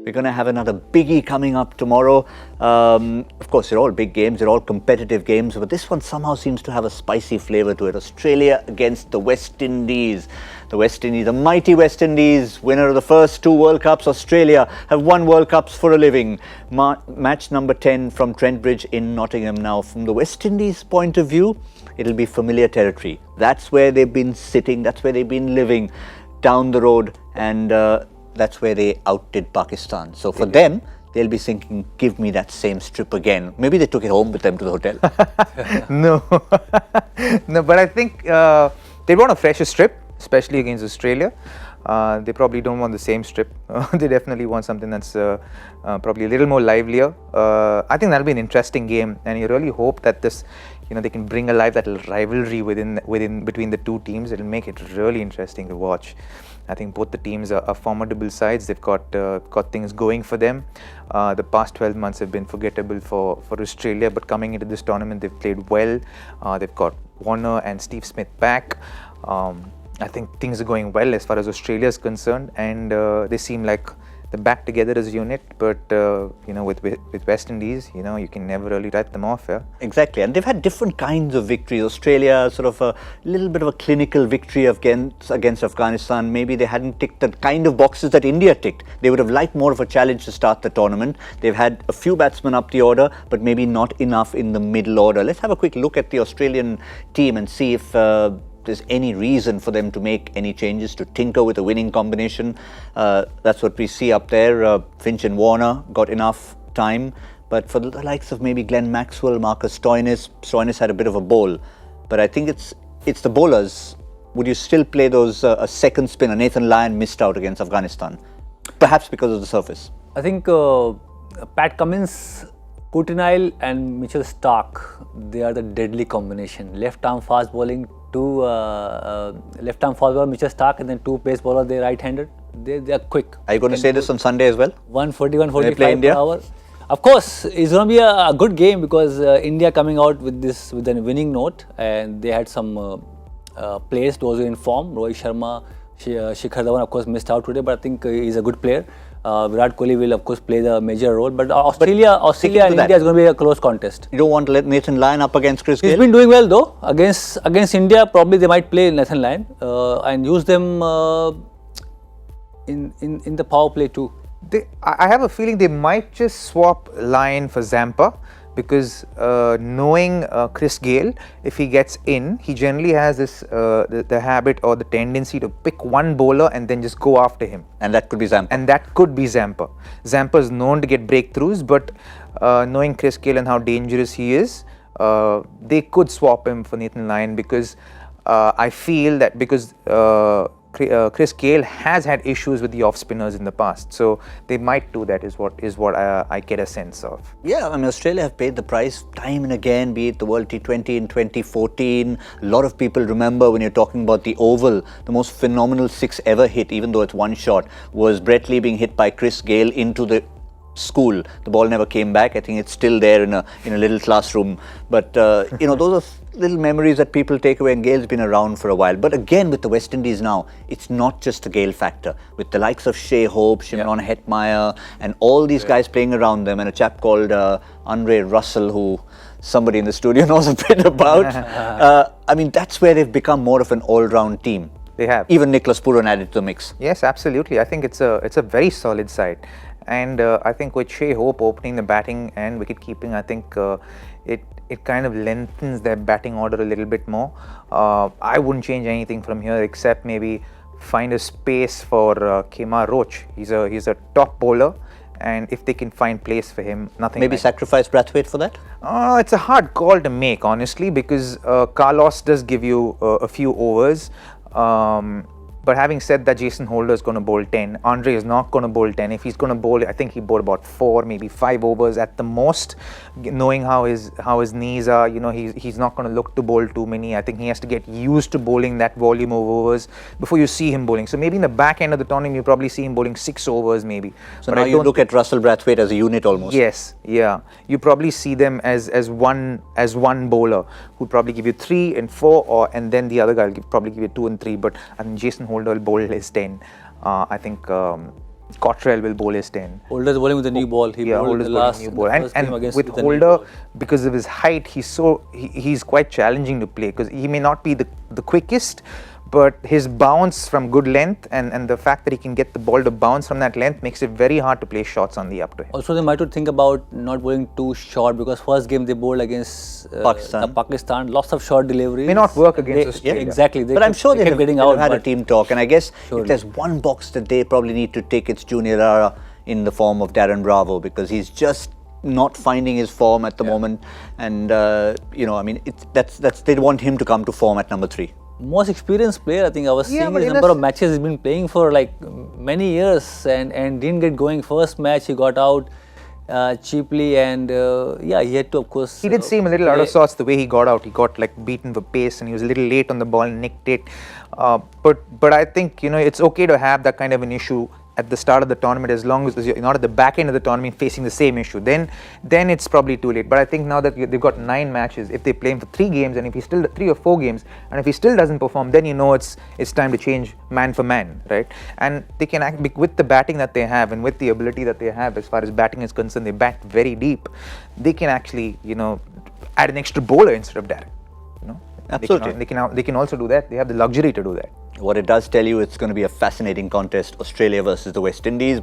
We're going to have another biggie coming up tomorrow. Of course, they're all big games, they're all competitive games, but this one somehow seems to have a spicy flavour to it. Australia against the West Indies. The West Indies, the mighty West Indies, winner of the first 2 World Cups. Australia have won World Cups for a living. Match number 10 from Trent Bridge in Nottingham. Now, from the West Indies' point of view, it'll be familiar territory. That's where they've been sitting, that's where they've been living, down the road, and that's where they outdid Pakistan. So for them, they'll be thinking, give me that same strip again. Maybe they took it home with them to the hotel. No, no, but I think they want a fresher strip, especially against Australia. They probably don't want the same strip. They definitely want something that's probably a little more livelier. I think that'll be an interesting game, and you really hope that this, they can bring alive that little rivalry between the two teams. It'll make it really interesting to watch. I think both the teams are formidable sides. They've got things going for them. The past 12 months have been forgettable for Australia, but coming into this tournament, they've played well. They've got Warner and Steve Smith back. I think things are going well as far as Australia is concerned, and they seem like they're back together as a unit. But with West Indies, you can never really write them off. Yeah? Exactly, and they've had different kinds of victories. Australia, sort of a little bit of a clinical victory against Afghanistan. Maybe they hadn't ticked the kind of boxes that India ticked. They would have liked more of a challenge to start the tournament. They've had a few batsmen up the order, but maybe not enough in the middle order. Let's have a quick look at the Australian team and see if there's any reason for them to make any changes, to tinker with a winning combination. That's what we see up there. Finch and Warner got enough time, but for the likes of maybe Glenn Maxwell, Marcus Stoinis had a bit of a bowl, but I think it's the bowlers. Would you still play those a second spinner? Nathan Lyon missed out against Afghanistan, perhaps because of the surface. I think Pat Cummins, Coutinho and Mitchell Starc, they are the deadly combination. Left arm fast bowling, two left arm fast bowler Mitchell Starc, and then 2 pace bowlers, they right-handed. They are quick. Are you going to say this on Sunday as well? 140, 145 per hour. Of course, it's going to be a good game because India coming out with a winning note, and they had some players, those who in form. Rohit Sharma, Shikhar Dhawan, of course, missed out today, but I think he's a good player. Virat Kohli will, of course, play the major role. But Australia and India is going to be a close contest. You don't want to let Nathan Lyon up against Chris Gayle? He's been doing well, though. Against India, probably they might play Nathan Lyon and use them in the power play too. I have a feeling they might just swap Lyon for Zampa, because knowing Chris Gayle, if he gets in, he generally has this the habit or the tendency to pick one bowler and then just go after him. And that could be Zampa. And that could be Zampa. Zampa is known to get breakthroughs, but knowing Chris Gayle and how dangerous he is, they could swap him for Nathan Lyon, because I feel that because Chris Gayle has had issues with the off spinners in the past, so they might do that. Is what I get a sense of. Yeah, I mean, Australia have paid the price time and again, be it the World T20 in 2014. A lot of people remember, when you're talking about the Oval, the most phenomenal 6 ever hit, even though it's one shot, was Brett Lee being hit by Chris Gayle into the school. The ball never came back. I think it's still there in a little classroom. But those are little memories that people take away, and Gale's been around for a while. But again, with the West Indies now, it's not just the Gale factor. With the likes of Shea Hope, Shimron Hetmeyer, and all these guys playing around them, and a chap called Andre Russell, who somebody in the studio knows a bit about. I mean, that's where they've become more of an all-round team. They have. Even Nicholas Pooran added to the mix. Yes, absolutely. I think it's a very solid side. And I think with Shea Hope opening the batting and wicket keeping, I think it kind of lengthens their batting order a little bit more. I wouldn't change anything from here, except maybe find a space for Kemar Roach. He's a top bowler, and if they can find place for him, nothing. Maybe sacrifice Brathwaite for that? It's a hard call to make, honestly, because Carlos does give you a few overs. But having said that, Jason Holder is going to bowl 10. Andre is not going to bowl 10. If he's going to bowl, I think he bowled about 4, maybe 5 overs at the most. Knowing how his knees are, he's not going to look to bowl too many. I think he has to get used to bowling that volume of overs before you see him bowling. So maybe in the back end of the tournament, you probably see him bowling 6 overs maybe. So but now you look at Russell Brathwaite as a unit almost. Yes, yeah. You probably see them as one bowler who'd probably give you 3 and 4, and then the other guy will probably give you 2 and 3. But I think Jason Holder will bowl his 10. I think Cottrell will bowl his 10. Holder's bowling with a new ball. He bowled Holder's the bowling last new ball. first game And against with a new Holder, ball. because of his height, he's quite challenging to play because he may not be the quickest, but his bounce from good length and the fact that he can get the ball to bounce from that length makes it very hard to play shots on the up to him. Also, they might think about not bowling too short because first game they bowled against Pakistan. Lots of short deliveries. May not work against Australia. Exactly. But I'm sure they have getting had out. a team talk. And I guess Surely. if there's one box that they probably need to tick, it's Junior Ara in the form of Darren Bravo, because he's just not finding his form at the moment. And, I mean, they want him to come to form at number 3. Most experienced player, I think I was seeing his number of matches he's been playing for like many years and didn't get going. First match he got out cheaply and he had to, of course. He did seem a little out of sorts the way he got out. He got like beaten for pace and he was a little late on the ball and nicked it. But I think, it's okay to have that kind of an issue at the start of the tournament, as long as you're not at the back end of the tournament facing the same issue. Then it's probably too late. But I think now that they've got 9 matches, if they play him for 3 games, and if he still 3 or 4 games, and if he still doesn't perform, then it's time to change man for man, right? And they can act with the batting that they have and with the ability that they have as far as batting is concerned. They bat very deep. They can actually, add an extra bowler instead of Darren. Absolutely. They can also do that. They have the luxury to do that. What it does tell you, it's going to be a fascinating contest, Australia versus the West Indies.